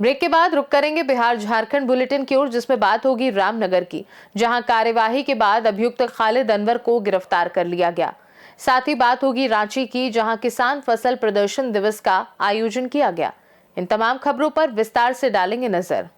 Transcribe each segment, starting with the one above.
Break के बाद रुक करेंगे बिहार झारखंड बुलेटिन की ओर, जिसमें बात होगी रामनगर की, जहां कार्यवाही के बाद अभियुक्त खालिद अनवर को गिरफ्तार कर लिया गया। साथ ही बात होगी रांची की, जहां किसान फसल प्रदर्शन दिवस का आयोजन किया गया। इन तमाम खबरों पर विस्तार से डालेंगे नजर।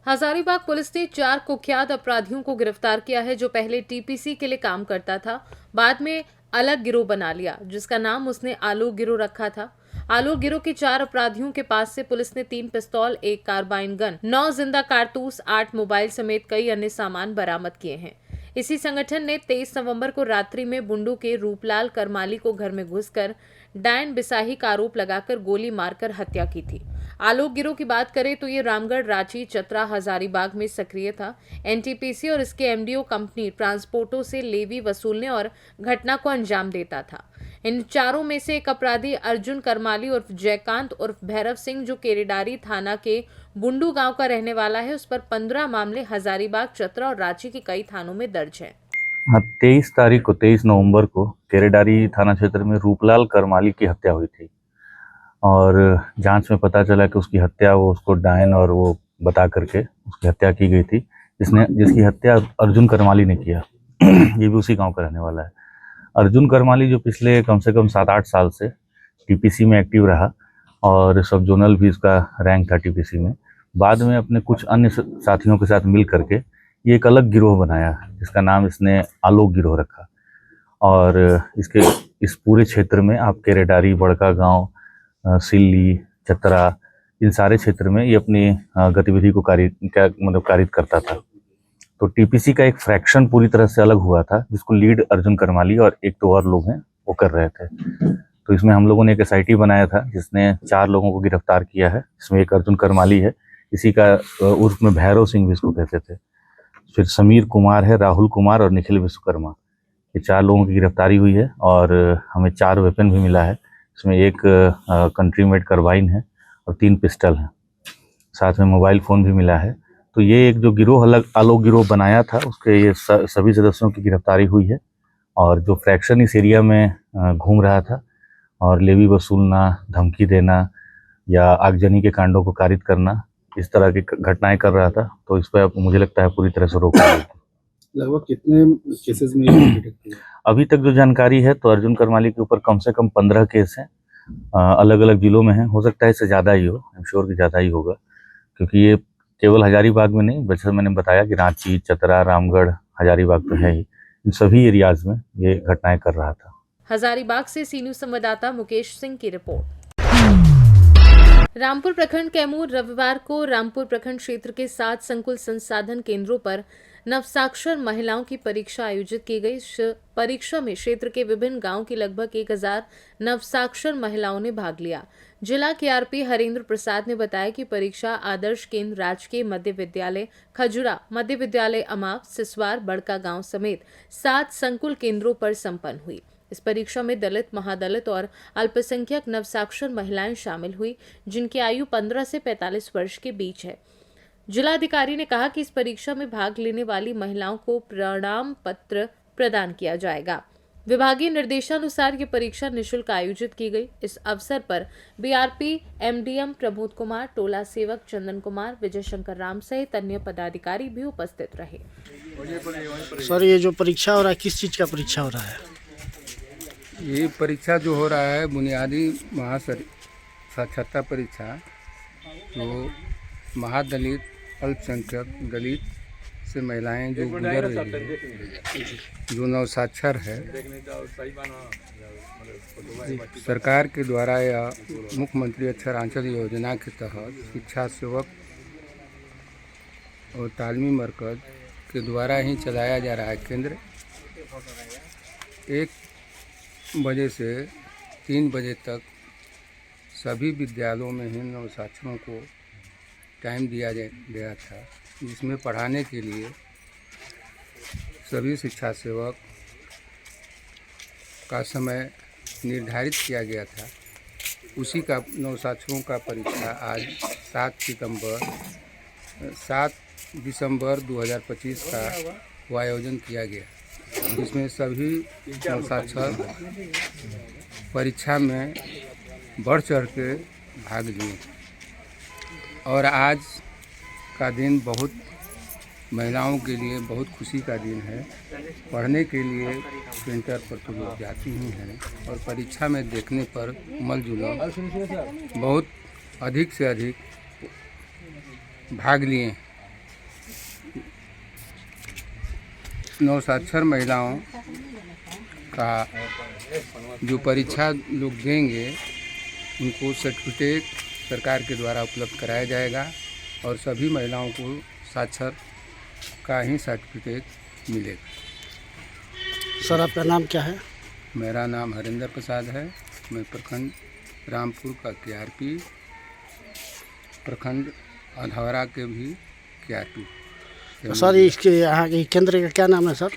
हजारीबाग पुलिस ने 4 कुख्यात अपराधियों को गिरफ्तार किया है, जो पहले टीपीसी के लिए काम करता था, बाद में अलग गिरोह बना लिया, जिसका नाम उसने आलोक गिरोह रखा था। आलोक गिरोह के 4 अपराधियों के पास से पुलिस ने 3 पिस्तौल, 1 कार्बाइन गन, 9 जिंदा कारतूस, 8 मोबाइल समेत कई अन्य सामान बरामद किए हैं। इसी संगठन ने 23 नवंबर को रात्रि में बुंडू के रूपलाल करमाली को घर में घुसकर डायन बिसाही का आरोप लगाकर गोली मारकर हत्या की थी। आलोक गिरोह की बात करें तो ये रामगढ़, रांची, चतरा, हजारीबाग में सक्रिय था। एनटीपीसी और इसके एमडीओ कंपनी ट्रांसपोर्टों से लेवी वसूलने और घटना को अंजाम देता था। इन चारों में से एक अपराधी अर्जुन करमाली उर्फ जयकांत उर्फ भैरव सिंह, जो केरेडारी थाना के बुंडू गांव का रहने वाला है, उस पर 15 मामले हजारीबाग, चतरा और रांची के कई थानों में दर्ज हैं। हाँ, 23 नवंबर को केरेडारी थाना क्षेत्र में रूपलाल करमाली की हत्या हुई थी और जांच में पता चला कि उसकी हत्या उसको डायन और वो बता करके उसकी हत्या की गई थी, जिसकी हत्या अर्जुन करमाली ने किया। ये भी उसी गांव का रहने वाला है। अर्जुन करमाली जो पिछले कम से कम 7-8 साल से टीपीसी में एक्टिव रहा और सब जोनल भी इसका रैंक था टीपीसी में। बाद में अपने कुछ अन्य साथियों के साथ मिल करके ये एक अलग गिरोह बनाया, जिसका नाम इसने आलोक गिरोह रखा। और इस पूरे क्षेत्र में आप केरेडारी, बड़का गांव, सिल्ली, चतरा, इन सारे क्षेत्र में ये अपनी गतिविधि को कारित करता था। तो टीपीसी का एक फ्रैक्शन पूरी तरह से अलग हुआ था, जिसको लीड अर्जुन करमाली और 1-2 और लोग हैं वो कर रहे थे। तो इसमें हम लोगों ने एक एसआईटी बनाया था, जिसने 4 लोगों को गिरफ्तार किया है। इसमें एक अर्जुन करमाली है, इसी का उर्फ में भैरव सिंह भी इसको कहते थे। फिर समीर कुमार है, राहुल कुमार और निखिल विश्वकर्मा, ये 4 लोगों की गिरफ्तारी हुई है और हमें 4 वेपन भी मिला है। इसमें एक कंट्री मेड कार्बाइन है और 3 पिस्टल हैं, साथ में मोबाइल फ़ोन भी मिला है। तो ये एक जो गिरोह अलग आलोक गिरोह बनाया था, उसके ये सभी सदस्यों की गिरफ्तारी हुई है। और जो फ्रैक्शन इस एरिया में घूम रहा था और लेवी वसूलना, धमकी देना या आगजनी के कांडों को कारित करना, इस तरह की घटनाएं कर रहा था, तो इस पर मुझे लगता है पूरी तरह से रोक लगी। लगभग कितने केसेस में डिटेक्ट किया? अभी तक जो जानकारी है तो अर्जुन करमाली के ऊपर कम से कम 15 केस हैं, अलग अलग जिलों में हैं। हो सकता है इससे ज़्यादा ही हो, आई एम श्योर कि ज़्यादा ही होगा, क्योंकि ये केवल हजारीबाग में नहीं, जैसे मैंने बताया कि रांची, चतरा, रामगढ़, हजारीबाग तो है ही, इन सभी एरियाज में ये घटनाएं कर रहा था। हजारीबाग से सी न्यूज संवाददाता मुकेश सिंह की रिपोर्ट। रामपुर प्रखंड कैमूर रविवार को रामपुर प्रखंड क्षेत्र के 7 संकुल संसाधन केंद्रों पर नवसाक्षर महिलाओं की परीक्षा आयोजित की गई। इस परीक्षा में क्षेत्र के विभिन्न गांवों की लगभग 1000 नवसाक्षर महिलाओं ने भाग लिया। जिला केआरपी हरेंद्र प्रसाद ने बताया कि परीक्षा आदर्श केंद्र राजकीय मध्य विद्यालय खजुरा, मध्य विद्यालय अमाव, सिसवार, बड़का गांव समेत 7 संकुल केंद्रों पर संपन्न हुई। इस परीक्षा में दलित, महादलित और अल्पसंख्यक नवसाक्षर महिलाएं शामिल हुई, जिनकी आयु 15 से 45 वर्ष के बीच है। जिलाधिकारी ने कहा कि इस परीक्षा में भाग लेने वाली महिलाओं को प्रमाण पत्र प्रदान किया जाएगा। विभागीय निर्देशानुसार ये परीक्षा निःशुल्क आयोजित की गई। इस अवसर पर बीआरपी एमडीएम प्रमोद कुमार, टोला सेवक चंदन कुमार, विजय शंकर राम सहित अन्य पदाधिकारी भी उपस्थित रहे। सर, ये जो परीक्षा हो रहा है, किस चीज़ का परीक्षा हो रहा है? ये परीक्षा जो हो रहा है बुनियादी साक्षरता परीक्षा, जो महादलित, अल्पसंख्यक, दलित से महिलाएं जो गुजर रही है, जो नवसाक्षर है, सरकार के द्वारा या मुख्यमंत्री अक्षरांचल योजना के तहत शिक्षा सेवक और तालीमी मरकज के द्वारा ही चलाया जा रहा है केंद्र। 1 बजे से 3 बजे तक सभी विद्यालयों में ही नवसाक्षरों को टाइम दिया गया था, जिसमें पढ़ाने के लिए सभी शिक्षा सेवक का समय निर्धारित किया गया था। उसी का नवसाक्षरों का परीक्षा आज 7 दिसंबर 2025 का वो आयोजन किया गया, जिसमें सभी नवसाक्षर परीक्षा में बढ़ चढ़ के भाग लिए। और आज का दिन बहुत महिलाओं के लिए बहुत खुशी का दिन है। पढ़ने के लिए सेंटर पर तो लोग जाती ही हैं और परीक्षा में देखने पर मलजुलम बहुत अधिक से अधिक भाग लिए। नवसाक्षर महिलाओं का जो परीक्षा लोग देंगे उनको सर्टिफिकेट सरकार के द्वारा उपलब्ध कराया जाएगा और सभी महिलाओं को साक्षर का ही सर्टिफिकेट मिलेगा। सर आपका नाम क्या है? मेरा नाम हरिंदर प्रसाद है। मैं प्रखंड रामपुर का KRP, प्रखंड अधौरा के भी KRP। तो सर इसके यहाँ के केंद्र का क्या नाम है सर?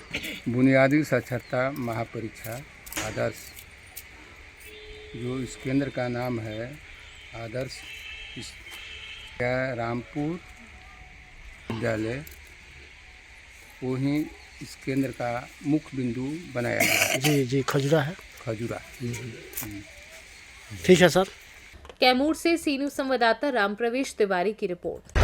बुनियादी साक्षरता महापरीक्षा आदर्श, जो इस केंद्र का नाम है आदर्श रामपुर विद्यालय, वो ही इस केंद्र का मुख्य बिंदु बनाया गया है। जी खजुरा है। खजुरा। ठीक है सर। कैमूर से सीनू संवाददाता रामप्रवेश तिवारी की रिपोर्ट।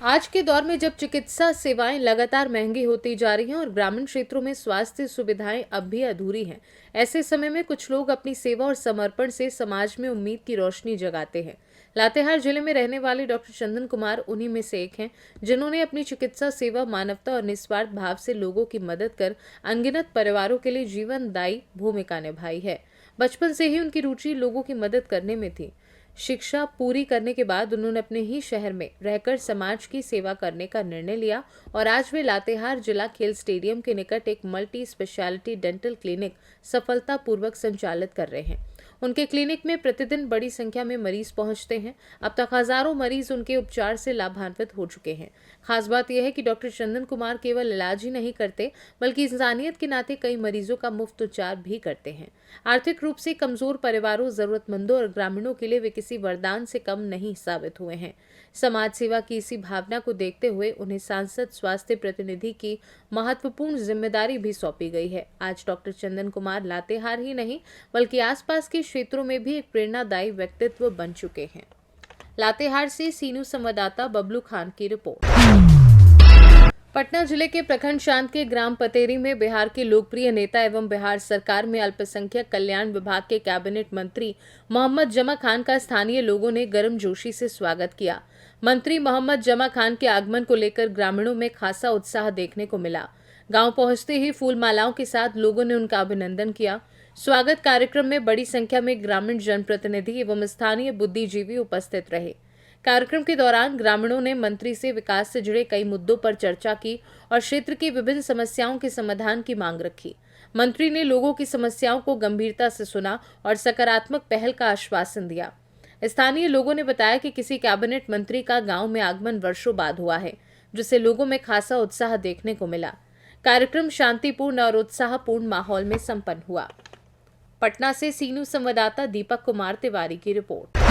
आज के दौर में जब चिकित्सा सेवाएं लगातार महंगी होती जा रही हैं और ग्रामीण क्षेत्रों में स्वास्थ्य सुविधाएं अब भी अधूरी हैं, ऐसे समय में कुछ लोग अपनी सेवा और समर्पण से समाज में उम्मीद की रोशनी जगाते हैं। लातेहार जिले में रहने वाले डॉक्टर चंदन कुमार उन्हीं में से एक हैं, जिन्होंने अपनी चिकित्सा सेवा, मानवता और निस्वार्थ भाव से लोगों की मदद कर अनगिनत परिवारों के लिए जीवनदायी भूमिका निभाई है। बचपन से ही उनकी रुचि लोगों की मदद करने में थी। शिक्षा पूरी करने के बाद उन्होंने अपने ही शहर में रहकर समाज की सेवा करने का निर्णय लिया और आज वे लातेहार जिला खेल स्टेडियम के निकट एक मल्टी स्पेशलिटी डेंटल क्लिनिक सफलतापूर्वक संचालित कर रहे हैं। उनके क्लिनिक में प्रतिदिन बड़ी संख्या में मरीज पहुंचते हैं। अब तक हजारों मरीज उनके उपचार से लाभान्वित हो चुके हैं। खास बात यह है कि डॉक्टर चंदन कुमार केवल इलाज ही नहीं करते, बल्कि इंसानियत के नाते कई मरीजों का मुफ्त उपचार भी करते हैं। आर्थिक रूप से कमजोर परिवारों, जरूरतमंदों और ग्रामीणों के लिए वे किसी वरदान से कम नहीं साबित हुए हैं। समाज सेवा की इसी भावना को देखते हुए उन्हें सांसद स्वास्थ्य प्रतिनिधि की महत्वपूर्ण जिम्मेदारी भी सौंपी गई है। आज डॉक्टर चंदन कुमार लातेहार ही नहीं बल्कि आसपास के क्षेत्रों में भी एक प्रेरणादायी व्यक्तित्व बन चुके हैं। लातेहार से सीनू संवाददाता बबलू खान की रिपोर्ट। पटना जिले के प्रखंड शांत के ग्राम पतेरी में बिहार के लोकप्रिय नेता एवं बिहार सरकार में अल्पसंख्यक कल्याण विभाग के कैबिनेट मंत्री मोहम्मद जमा खान का स्थानीय लोगों ने गर्मजोशी से स्वागत किया। मंत्री मोहम्मद जमा खान के आगमन को लेकर ग्रामीणों में खासा उत्साह देखने को मिला। गांव पहुंचते ही फूल मालाओं के साथ लोगों ने उनका अभिनंदन किया। स्वागत कार्यक्रम में बड़ी संख्या में ग्रामीण जनप्रतिनिधि एवं स्थानीय बुद्धिजीवी उपस्थित रहे। कार्यक्रम के दौरान ग्रामीणों ने मंत्री से विकास से जुड़े कई मुद्दों पर चर्चा की और क्षेत्र की विभिन्न समस्याओं के समाधान की मांग रखी। मंत्री ने लोगों की समस्याओं को गंभीरता से सुना और सकारात्मक पहल का आश्वासन दिया। स्थानीय लोगों ने बताया कि किसी कैबिनेट मंत्री का गांव में आगमन वर्षों बाद हुआ है, जिससे लोगों में खासा उत्साह देखने को मिला। कार्यक्रम शांतिपूर्ण और उत्साहपूर्ण माहौल में संपन्न हुआ। पटना से सीनू संवाददाता दीपक कुमार तिवारी की रिपोर्ट।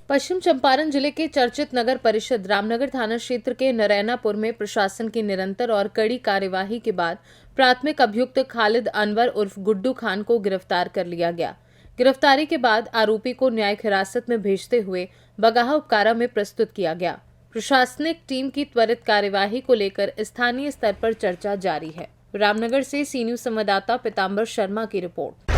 पश्चिम चंपारण जिले के चर्चित नगर परिषद रामनगर थाना क्षेत्र के नरैनापुर में प्रशासन की निरंतर और कड़ी कार्यवाही के बाद प्राथमिक अभियुक्त खालिद अनवर उर्फ गुड्डू खान को गिरफ्तार कर लिया गया। गिरफ्तारी के बाद आरोपी को न्यायिक हिरासत में भेजते हुए बगाहा उपकारा में प्रस्तुत किया गया। प्रशासनिक टीम की त्वरित कार्यवाही को लेकर स्थानीय स्तर पर चर्चा जारी है। रामनगर से सीनू संवाददाता पीताम्बर शर्मा की रिपोर्ट।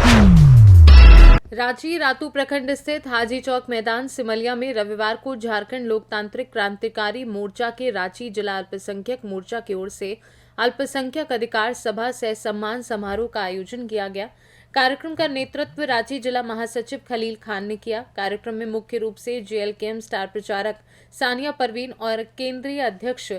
रांची रातू प्रखंड स्थित हाजी चौक मैदान सिमलिया में रविवार को झारखंड लोकतांत्रिक क्रांतिकारी मोर्चा के रांची जिला अल्पसंख्यक मोर्चा की ओर से अल्पसंख्यक अधिकार सभा सह सम्मान समारोह का आयोजन किया गया। कार्यक्रम का नेतृत्व रांची जिला महासचिव खलील खान ने किया। कार्यक्रम में मुख्य रूप से JLKM स्टार प्रचारक सानिया परवीन और केंद्रीय अध्यक्ष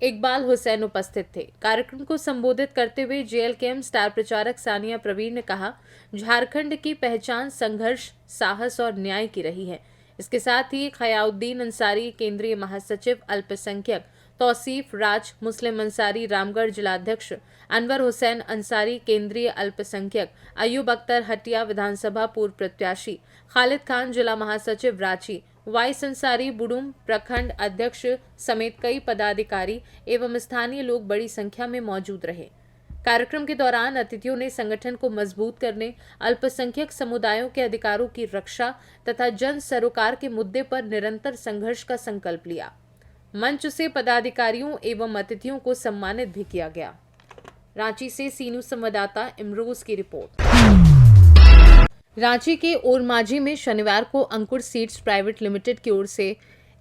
इकबाल हुसैन उपस्थित थे। कार्यक्रम को संबोधित करते हुए JLKM स्टार प्रचारक सानिया परवीन ने कहा, झारखंड की पहचान संघर्ष, साहस और न्याय की रही है। इसके साथ ही खयाउद्दीन अंसारी केंद्रीय महासचिव अल्पसंख्यक, तौसीफ राज मुस्लिम अंसारी रामगढ़ जिलाध्यक्ष, अनवर हुसैन अंसारी केंद्रीय अल्पसंख्यक, अयूब अख्तर हटिया विधानसभा पूर्व प्रत्याशी, खालिद खान जिला महासचिव रांची, वाइस अंसारी बुडुम प्रखंड अध्यक्ष समेत कई पदाधिकारी एवं स्थानीय लोग बड़ी संख्या में मौजूद रहे। कार्यक्रम के दौरान अतिथियों ने संगठन को मजबूत करने, अल्पसंख्यक समुदायों के अधिकारों की रक्षा तथा जन सरोकार के मुद्दे पर निरंतर संघर्ष का संकल्प लिया। मंच से पदाधिकारियों एवं अतिथियों को सम्मानित भी किया गया। रांची से सी न्यूज संवाददाता इमरोज की रिपोर्ट। रांची के ओरमांझी में शनिवार को अंकुर सीड्स प्राइवेट लिमिटेड की ओर से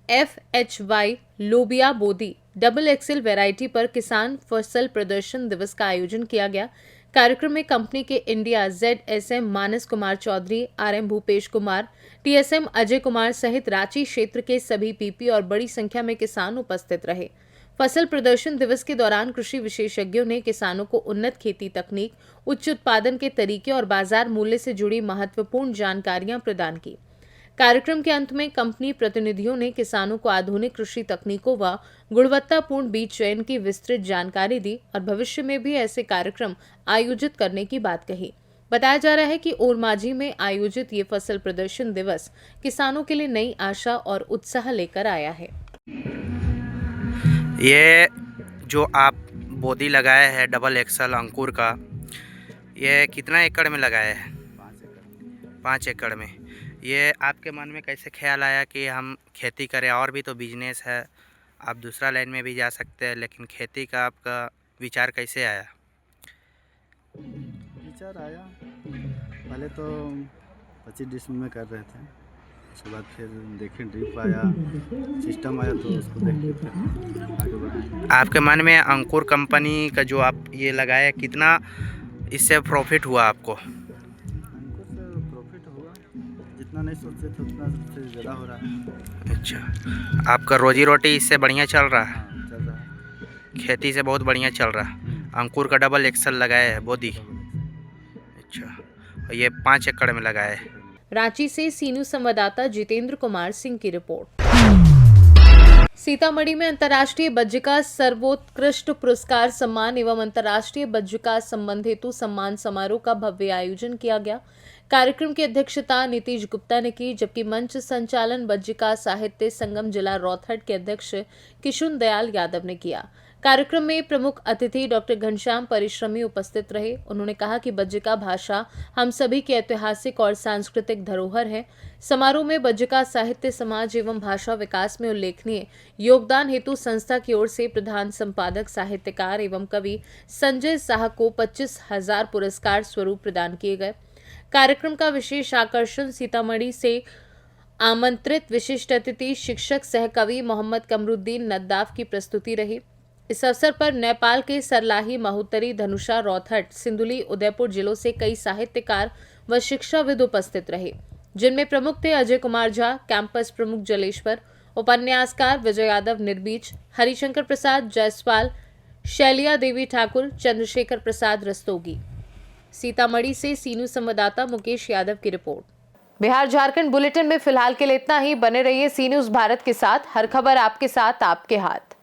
FHY लोबिया बोदी XXL वैरायटी पर किसान फसल प्रदर्शन दिवस का आयोजन किया गया। कार्यक्रम में कंपनी के इंडिया ZSM मानस कुमार चौधरी, RM भूपेश कुमार, TSM अजय कुमार सहित रांची क्षेत्र के सभी PP और बड़ी संख्या में किसान उपस्थित रहे। फसल प्रदर्शन दिवस के दौरान कृषि विशेषज्ञों ने किसानों को उन्नत खेती तकनीक, उच्च उत्पादन के तरीके और बाजार मूल्य से जुड़ी महत्वपूर्ण जानकारियां प्रदान की। कार्यक्रम के अंत में कंपनी प्रतिनिधियों ने किसानों को आधुनिक कृषि तकनीकों व गुणवत्तापूर्ण बीज चयन की विस्तृत जानकारी दी और भविष्य में भी ऐसे कार्यक्रम आयोजित करने की बात कही। बताया जा रहा है कि ओरमांझी में आयोजित ये फसल प्रदर्शन दिवस किसानों के लिए नई आशा और उत्साह लेकर आया है। ये जो आप बोदी लगाए हैं XXL अंकुर का, ये कितना एकड़ में लगाए हैं? 5 एकड़ में। ये आपके मन में कैसे ख्याल आया कि हम खेती करें? और भी तो बिजनेस है, आप दूसरा लाइन में भी जा सकते हैं, लेकिन खेती का आपका विचार कैसे आया? विचार आया, पहले तो 25 डिसमिल में कर रहे थे, उसके बाद फिर देखें ड्रिप आया, सिस्टम आया तो उसको देख के आगे बढ़ाएं। आपके मन में अंकुर कंपनी का जो आप ये लगाए, कितना इससे प्रॉफिट हुआ आपको? अंकुर से प्रॉफिट हुआ, जितना नहीं सोचे थे उतना से ज़्यादा हो रहा है। अच्छा, आपका रोजी रोटी इससे बढ़िया चल रहा है? हाँ, चल रहा है। खेती से बहुत बढ़िया चल रहा है। अंकुर का XXL लगाए है बोदी। अच्छा, ये 5 एकड़ में लगाए है। रांची से सी न्यूज संवाददाता जितेंद्र कुमार सिंह की रिपोर्ट। सीतामढ़ी में अंतर्राष्ट्रीय बज्जिका सर्वोत्कृष्ट पुरस्कार सम्मान एवं अंतर्राष्ट्रीय बज्जिका संबंध हेतु सम्मान समारोह का भव्य आयोजन किया गया। कार्यक्रम की अध्यक्षता नीतीश गुप्ता ने की, जबकि मंच संचालन बज्जिका साहित्य संगम जिला रोहतक के अध्यक्ष किशुन दयाल यादव ने किया। कार्यक्रम में प्रमुख अतिथि डॉक्टर घनश्याम परिश्रमी उपस्थित रहे। उन्होंने कहा कि बज्जिका भाषा हम सभी की ऐतिहासिक और सांस्कृतिक धरोहर है। समारोह में बज्जिका साहित्य समाज एवं भाषा विकास में उल्लेखनीय योगदान हेतु संस्था की ओर से प्रधान संपादक साहित्यकार एवं कवि संजय शाह को 25,000 पुरस्कार स्वरूप प्रदान किए गए। कार्यक्रम का विशेष आकर्षण सीतामढ़ी से आमंत्रित विशिष्ट अतिथि शिक्षक सह कवि मोहम्मद कमरुद्दीन नद्दाफ की प्रस्तुति रही। इस अवसर पर नेपाल के सरलाही, महोत्तरी, धनुषा, रोहतक, सिंधुली, उदयपुर जिलों से कई साहित्यकार व शिक्षाविद उपस्थित रहे, जिनमें प्रमुख थे अजय कुमार झा, कैंपस प्रमुख जलेश्वर, उपन्यासकार विजय यादव निर्बीज, हरिशंकर प्रसाद जायसवाल, शैलिया देवी ठाकुर, चंद्रशेखर प्रसाद रस्तोगी। सीतामढ़ी से सी न्यूज संवाददाता मुकेश यादव की रिपोर्ट। बिहार झारखंड बुलेटिन में फिलहाल के लिए इतना ही। बने रहिए सी न्यूज भारत के साथ। हर खबर आपके साथ, आपके हाथ।